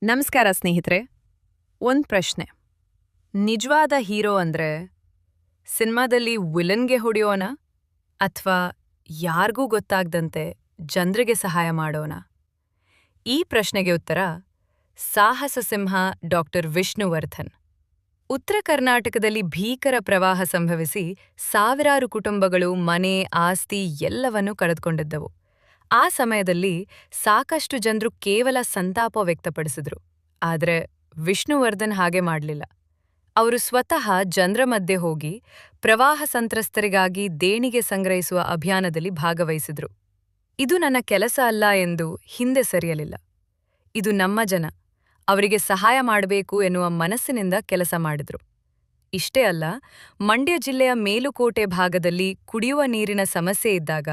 ನಮಸ್ಕಾರ ಸ್ನೇಹಿತರೆ. ಒಂದ್ ಪ್ರಶ್ನೆ. ನಿಜವಾದ ಹೀರೋ ಅಂದ್ರೆ ಸಿನಿಮಾದಲ್ಲಿ ವಿಲನ್ಗೆ ಹೊಡೆಯೋನ ಅಥವಾ ಯಾರಿಗೂ ಗೊತ್ತಾಗ್ದಂತೆ ಜನ್ರಿಗೆ ಸಹಾಯ ಮಾಡೋನ? ಈ ಪ್ರಶ್ನೆಗೆ ಉತ್ತರ ಸಾಹಸ ಸಿಂಹ ಡಾಕ್ಟರ್ ವಿಷ್ಣುವರ್ಧನ್. ಉತ್ತರ ಕರ್ನಾಟಕದಲ್ಲಿ ಭೀಕರ ಪ್ರವಾಹ ಸಂಭವಿಸಿ ಸಾವಿರಾರು ಕುಟುಂಬಗಳು ಮನೆ ಆಸ್ತಿ ಎಲ್ಲವನ್ನೂ ಕಳೆದುಕೊಂಡಿದ್ದವು. ಆ ಸಮಯದಲ್ಲಿ ಸಾಕಷ್ಟು ಜನರು ಕೇವಲ ಸಂತಾಪ ವ್ಯಕ್ತಪಡಿಸಿದ್ರು. ಆದರೆ ವಿಷ್ಣುವರ್ಧನ್ ಹಾಗೆ ಮಾಡಲಿಲ್ಲ. ಅವರು ಸ್ವತಃ ಜನರ ಮಧ್ಯೆ ಹೋಗಿ ಪ್ರವಾಹ ಸಂತ್ರಸ್ತರಿಗಾಗಿ ದೇಣಿಗೆ ಸಂಗ್ರಹಿಸುವ ಅಭಿಯಾನದಲ್ಲಿ ಭಾಗವಹಿಸಿದ್ರು. ಇದು ನನ್ನ ಕೆಲಸ ಅಲ್ಲ ಎಂದು ಹಿಂದೆ ಸರಿಯಲಿಲ್ಲ. ಇದು ನಮ್ಮ ಜನ, ಅವರಿಗೆ ಸಹಾಯ ಮಾಡಬೇಕು ಎನ್ನುವ ಮನಸ್ಸಿನಿಂದ ಕೆಲಸ ಮಾಡಿದ್ರು. ಇಷ್ಟೇ ಅಲ್ಲ, ಮಂಡ್ಯ ಜಿಲ್ಲೆಯ ಮೇಲುಕೋಟೆ ಭಾಗದಲ್ಲಿ ಕುಡಿಯುವ ನೀರಿನ ಸಮಸ್ಯೆ ಇದ್ದಾಗ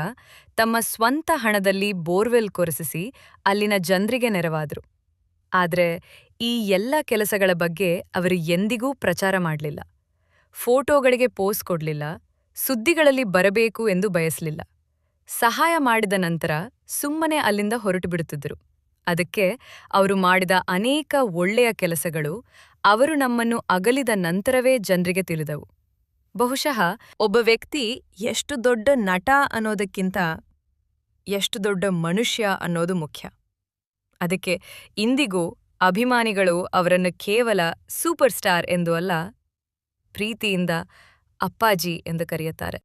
ತಮ್ಮ ಸ್ವಂತ ಹಣದಲ್ಲಿ ಬೋರ್ವೆಲ್ ಕೊರೆಸಿಸಿ ಅಲ್ಲಿನ ಜನರಿಗೆ ನೆರವಾದ್ರು. ಆದರೆ ಈ ಎಲ್ಲ ಕೆಲಸಗಳ ಬಗ್ಗೆ ಅವರು ಎಂದಿಗೂ ಪ್ರಚಾರ ಮಾಡಲಿಲ್ಲ. ಫೋಟೋಗಳಿಗೆ ಪೋಸ್ ಕೊಡಲಿಲ್ಲ, ಸುದ್ದಿಗಳಲ್ಲಿ ಬರಬೇಕು ಎಂದು ಬಯಸಲಿಲ್ಲ. ಸಹಾಯ ಮಾಡಿದ ನಂತರ ಸುಮ್ಮನೆ ಅಲ್ಲಿಂದ ಹೊರಟು ಬಿಡುತ್ತಿದ್ದರು. ಅದಕ್ಕೆ ಅವರು ಮಾಡಿದ ಅನೇಕ ಒಳ್ಳೆಯ ಕೆಲಸಗಳು ಅವರು ನಮ್ಮನ್ನು ಅಗಲಿದ ನಂತರವೇ ಜನರಿಗೆ ತಿಳಿದವು. ಬಹುಶಃ ಒಬ್ಬ ವ್ಯಕ್ತಿ ಎಷ್ಟು ದೊಡ್ಡ ನಟ ಅನ್ನೋದಕ್ಕಿಂತ ಎಷ್ಟು ದೊಡ್ಡ ಮನುಷ್ಯ ಅನ್ನೋದು ಮುಖ್ಯ. ಅದಕ್ಕೆ ಇಂದಿಗೂ ಅಭಿಮಾನಿಗಳು ಅವರನ್ನು ಕೇವಲ ಸೂಪರ್ ಸ್ಟಾರ್ ಎಂದು ಅಲ್ಲ, ಪ್ರೀತಿಯಿಂದ ಅಪ್ಪಾಜಿ ಎಂದು ಕರೆಯುತ್ತಾರೆ.